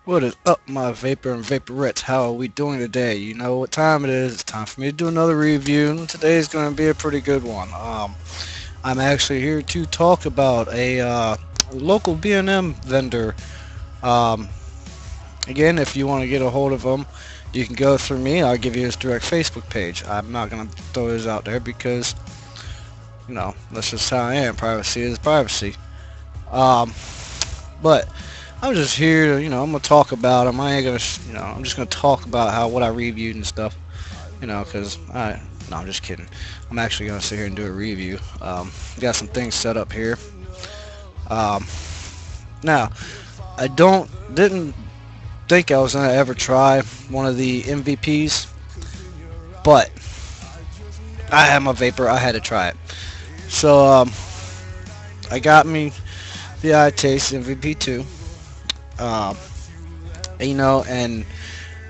What is up, my vapor and vaporettes? How are we doing today? You know what time it is. It's time for me to do another review, and today's going to be a pretty good one. I'm actually here to talk about a local B&M vendor. Um, Again, if you want to get a hold of him, you can go through me. I'll give you his direct Facebook page. I'm not going to throw his out there because, that's just how I am. Privacy is privacy. Um, but I'm just here to, I'm gonna talk about them. I ain't gonna, I'm just gonna talk about what I reviewed and stuff, because no, I'm just kidding. I'm actually gonna sit here and do a review. Got some things set up here. Um, Now, didn't think I was gonna ever try one of the MVPs, but I had my vapor. I had to try it. So, I got me the iTaste MVP2. Um, and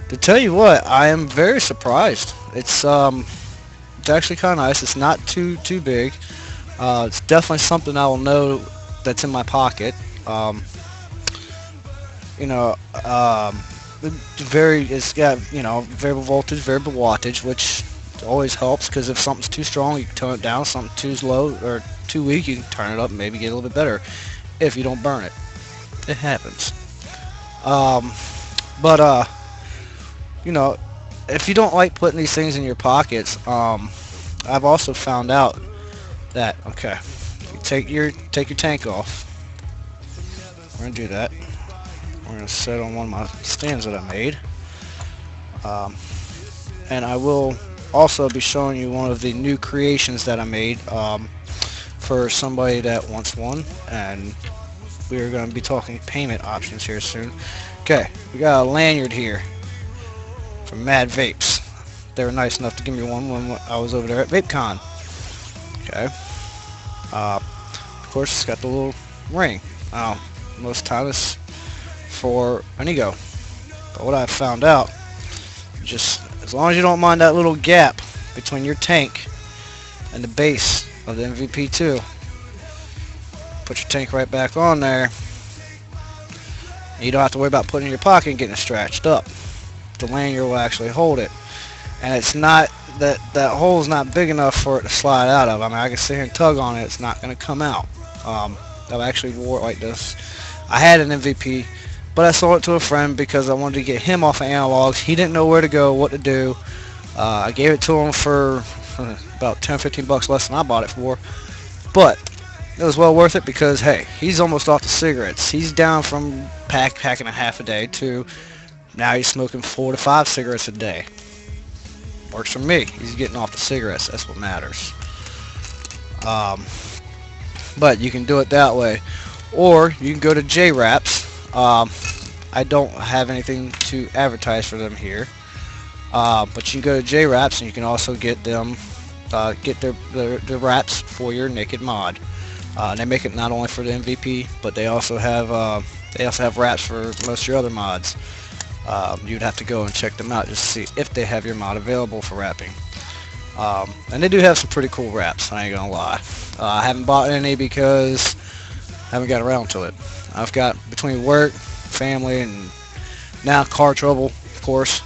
to tell you what, I am very surprised. It's actually kind of nice. It's not too big. It's definitely something I will know that's in my pocket. Um, you know, um, it's got variable voltage, variable wattage, which always helps because if something's too strong, you can tone it down. Something too low or too weak, you can turn it up and maybe get a little bit better if you don't burn it. It happens. Um, but you know, if you don't like putting these things in your pockets, I've also found out that you take your tank off. We're gonna do that. We're gonna set on one of my stands that I made, um, and I will also be showing you one of the new creations that I made for somebody that wants one, and we're gonna be talking payment options here soon. Okay, we got a lanyard here from Madvapes. They were nice enough to give me one when I was over there at VapeCon. Okay. Of course, it's got the little ring. Most time it's for an ego. But what I found out, just as long as you don't mind that little gap between your tank and the base of the MVP2, put your tank right back on there, and you don't have to worry about putting it in your pocket and getting it stretched up. The lanyard will actually hold it, and it's not that hole's not big enough for it to slide out of. I mean, I can sit here and tug on it; it's not going to come out. I've actually wore it like this. I had an MVP, but I sold it to a friend because I wanted to get him off of analogs. He didn't know where to go, what to do. I gave it to him for about 10-15 bucks less than I bought it for, but it was well worth it because hey, he's almost off the cigarettes. He's down from packing a half a day to now he's smoking 4 to 5 cigarettes a day. Works for me. He's getting off the cigarettes. That's what matters. Um, but you can do it that way, or you can go to J-Wraps. I don't have anything to advertise for them here, but you can go to J-Wraps and you can also get them get their wraps for your naked mod. They make it not only for the MVP, but they also have wraps for most of your other mods. You'd have to go and check them out just to see if they have your mod available for wrapping. And they do have some pretty cool wraps, I ain't gonna lie. I haven't bought any because I haven't got around to it. I've got between work, family, and now car trouble, of course.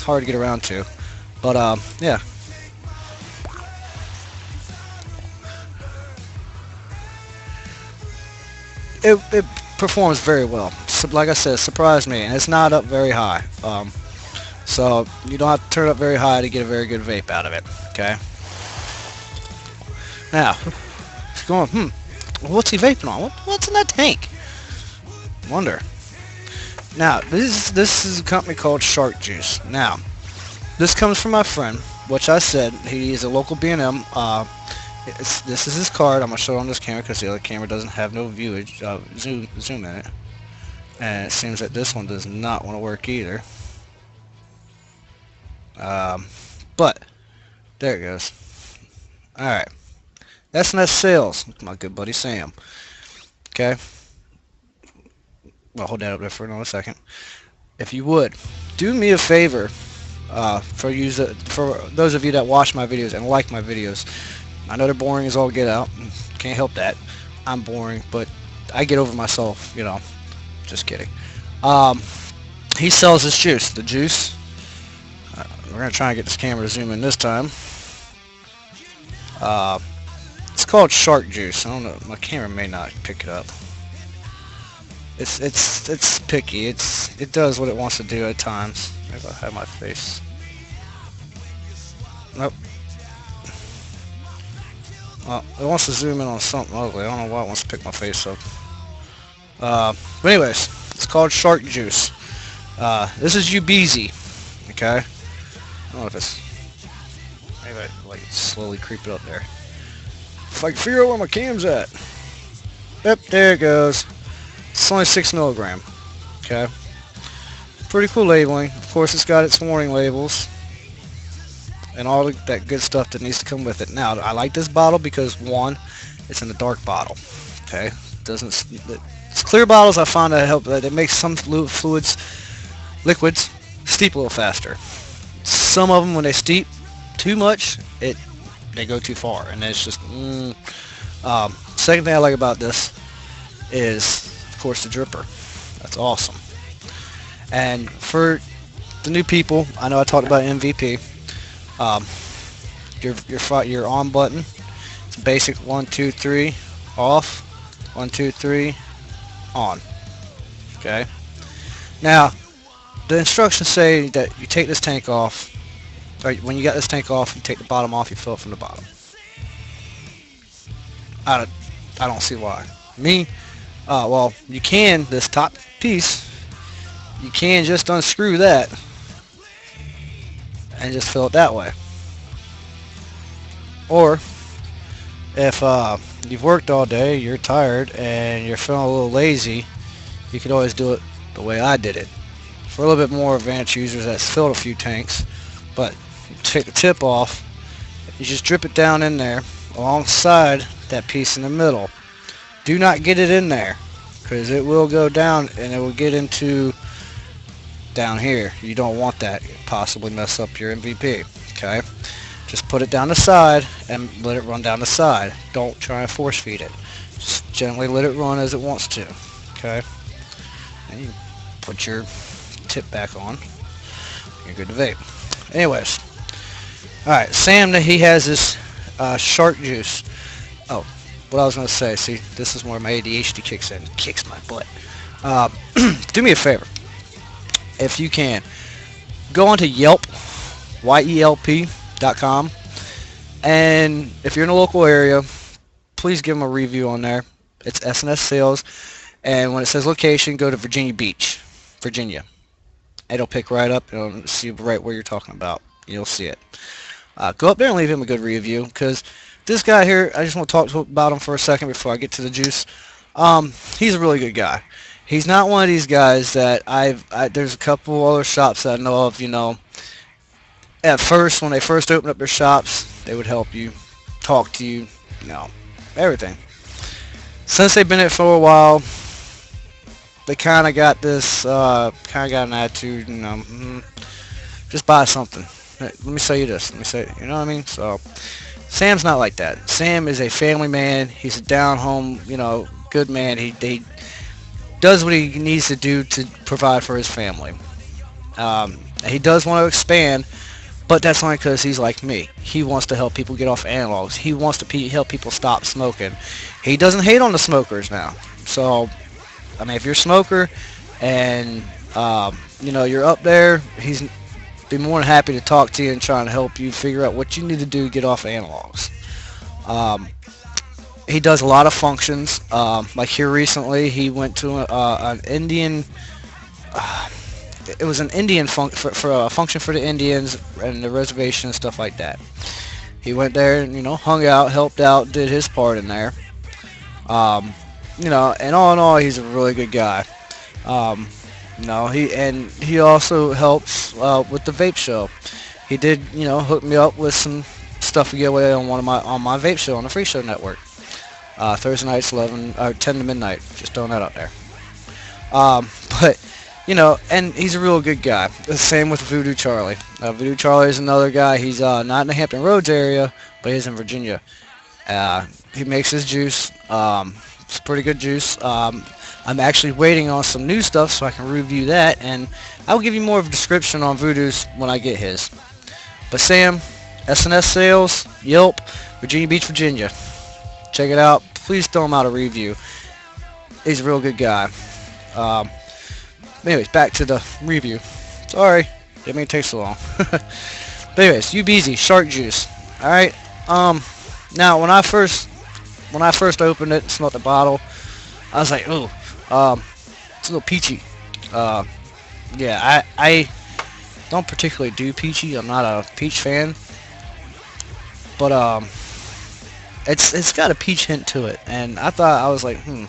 It's hard to get around to. But yeah. It performs very well. Like I said, surprised me, and it's not up very high. So you don't have to turn it up very high to get a very good vape out of it. Okay. Now, it's going. What's he vaping on? What's in that tank? Wonder. Now, this is a company called Shark Juice. Now, this comes from my friend, which I said he's a local B&M. This is his card. I'm gonna show it on this camera because the other camera doesn't have no viewage zoom in it, and it seems that this one does not want to work either. But there it goes. All right, SnS sales. My good buddy Sam. Okay. Well, hold that up there for another second. If you would, do me a favor, for those of you that watch my videos and like my videos. I know they're boring as all get out. Can't help that. I'm boring, but I get over myself, Just kidding. Um, he sells his juice. The juice. We're gonna try and get this camera to zoom in this time. Uh, it's called shark juice. I don't know. My camera may not pick it up. It's picky. It does what it wants to do at times. Maybe I have my face. Nope. Well, it wants to zoom in on something ugly. I don't know why it wants to pick my face up. But anyways, it's called shark juice. This is UBZ. Okay. I don't know if it's. Maybe I like slowly creep it up there. If I can figure out where my cam's at. Yep, there it goes. It's only 6 milligram. Okay. Pretty cool labeling. Of course, it's got its warning labels and all that good stuff that needs to come with it. Now, I like this bottle because one, it's in a dark bottle. Okay. It's clear bottles. I find that help. That it makes some liquids steep a little faster. Some of them, when they steep too much, they go too far, and it's just. Second thing I like about this is, of course, the dripper. That's awesome. And for the new people, I know I talked about MVP. Your on button. It's basic 1, 2, 3 off. 1, 2, 3 on. Okay. Now, the instructions say that you take this tank off. Or when you got this tank off, you take the bottom off. You fill it from the bottom. I don't see why. Well, you can, this top piece, you can just unscrew that and just fill it that way. Or, if you've worked all day, you're tired, and you're feeling a little lazy, you could always do it the way I did it. For a little bit more advanced users, that's filled a few tanks, but you take the tip off, you just drip it down in there alongside that piece in the middle. Do not get it in there, because it will go down and it will get into down here. You don't want that. It possibly mess up your MVP. Okay, just put it down the side and let it run down the side. Don't try and force feed it. Just gently let it run as it wants to. Okay, and you put your tip back on. You're good to vape. Anyways, all right, Sam, he has this shark juice. Oh, what I was going to say, see, this is where my ADHD kicks in. Kicks my butt. Do me a favor. If you can, go onto Yelp, YELP.com, and if you're in a local area, please give them a review on there. It's SnS Sales, and when it says location, go to Virginia Beach, Virginia. It'll pick right up. It'll see right where you're talking about. You'll see it. Go up there and leave him a good review, because this guy here, I just want to talk about him for a second before I get to the juice. He's a really good guy. He's not one of these guys that there's a couple other shops that I know of, at first, when they first opened up their shops, they would help you, talk to you, everything. Since they've been in it for a while, they kind of got this, an attitude, just buy something. Let me sell you this. Let me say, you know what I mean? So, Sam's not like that. Sam is a family man. He's a down-home, good man. He does what he needs to do to provide for his family. He does want to expand, but that's only because he's like me. He wants to help people get off analogs. He wants to help people stop smoking. He doesn't hate on the smokers now. So, if you're a smoker and, you're up there, he's be more than happy to talk to you and try and help you figure out what you need to do to get off analogs. He does a lot of functions. Like here recently, he went to an Indian. It was an Indian for a function for the Indians and the reservation and stuff like that. He went there and hung out, helped out, did his part in there. And all in all, he's a really good guy. He also helps with the vape show. He did, hook me up with some stuff to get away on my vape show on the Free Show Network. Thursday nights 10 to midnight. Just throwing that out there. But and he's a real good guy. The same with Voodoo Charlie. Voodoo Charlie is another guy. He's not in the Hampton Roads area, but he's in Virginia. He makes his juice. It's pretty good juice. I'm actually waiting on some new stuff so I can review that, and I'll give you more of a description on Voodoo's when I get his. But Sam, SnS Sales, Yelp, Virginia Beach, Virginia. Check it out. Please throw him out a review. He's a real good guy. Anyways, back to the review. Sorry, didn't mean to take so long. But anyways, UBZ Shark Juice. All right. Now when I first opened it, smelled the bottle, I was like, ooh, it's a little peachy. Yeah, I don't particularly do peachy. I'm not a peach fan, but it's got a peach hint to it, and I was like, I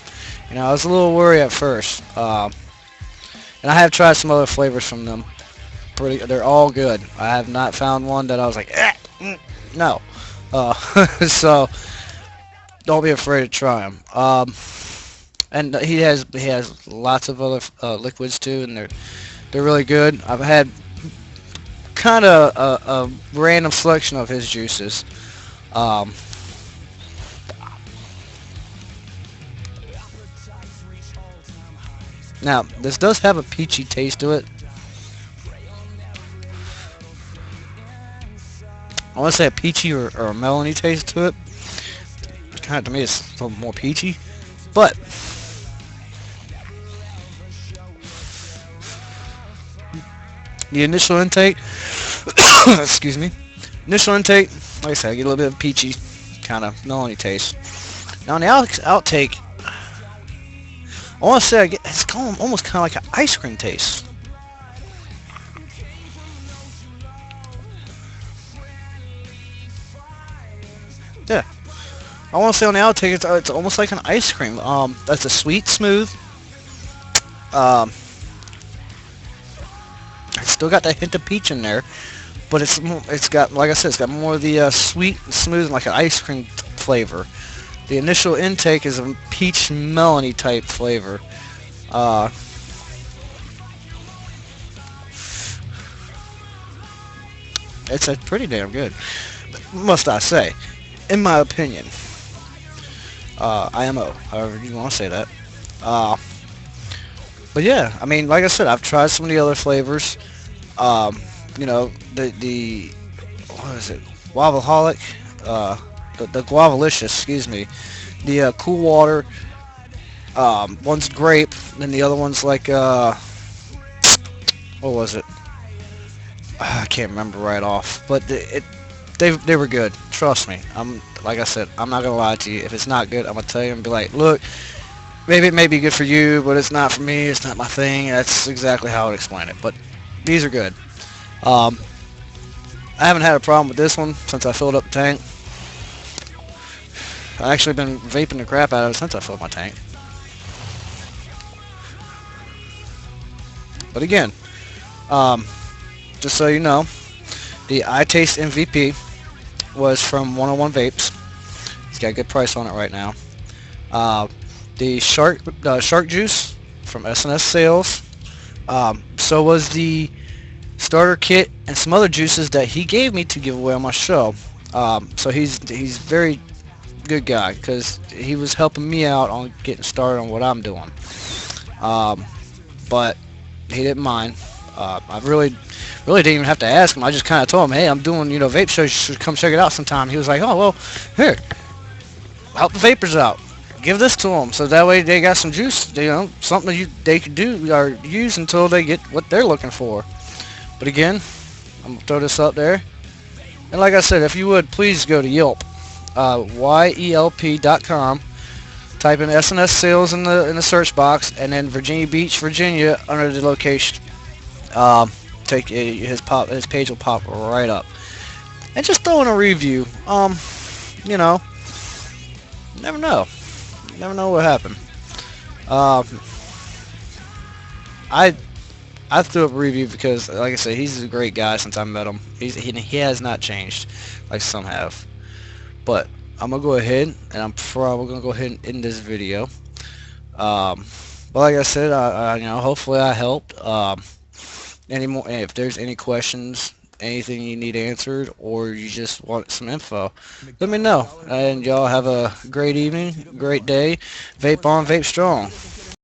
was a little worried at first. And I have tried some other flavors from them. They're all good. I have not found one that I was like, no. So don't be afraid to try them. And he has lots of other liquids too, and they're really good. I've had kind of a random selection of his juices. Now, this does have a peachy taste to it. I want to say a peachy or a melony taste to it. Kind of, to me, it's a little more peachy. But the initial intake, excuse me, initial intake, like I said, I get a little bit of peachy, kind of melony taste. Now, on the outtake, I want to say it's almost kind of like an ice cream taste. Yeah, I want to say on the outtake it's almost like an ice cream. That's a sweet, smooth. It's still got that hint of peach in there, but it's got, like I said, it's got more of the sweet, smooth, like an ice cream flavor. The initial intake is a peach melony type flavor. It's pretty damn good, must I say, in my opinion. IMO, however you want to say that. But yeah, I mean, like I said, I've tried some of the other flavors. The what is it? Guavaholic, the Guavalicious, excuse me. The Cool Water. One's grape, then the other one's like what was it? I can't remember right off, but they were good. Trust me. Like I said, I'm not gonna lie to you. If it's not good, I'm gonna tell you and be like, look, maybe it may be good for you, but it's not for me. It's not my thing. That's exactly how I would explain it. But these are good. I haven't had a problem with this one since I filled up the tank. I've actually been vaping the crap out of it since I filled my tank. But again, just so you know, the iTaste MVP was from 101 Vapes. It's got a good price on it right now. The shark juice from SnS Sales. So was the starter kit and some other juices that he gave me to give away on my show. So he's very good guy because he was helping me out on getting started on what I'm doing. But he didn't mind. I really didn't even have to ask him. I just kind of told him, hey, I'm doing vape shows. You should come check it out sometime. He was like, oh well, here, help the vapors out. Give this to them so that way they got some juice. Something they could do or use until they get what they're looking for. But again, I'm gonna throw this up there. And like I said, if you would please go to Yelp, yelp.com. Type in SnS Sales in the search box, and then Virginia Beach, Virginia under the location. His page will pop right up. And just throw in a review. Never know. You never know what happened. I threw up a review because, like I said, he's a great guy since I met him. He has not changed like some have. But I'm gonna go ahead, and I'm probably gonna go ahead and end this video. But like I said, hopefully I helped. If there's any questions, anything you need answered, or you just want some info, let me know. And y'all have a great evening, great day. Vape on, vape strong.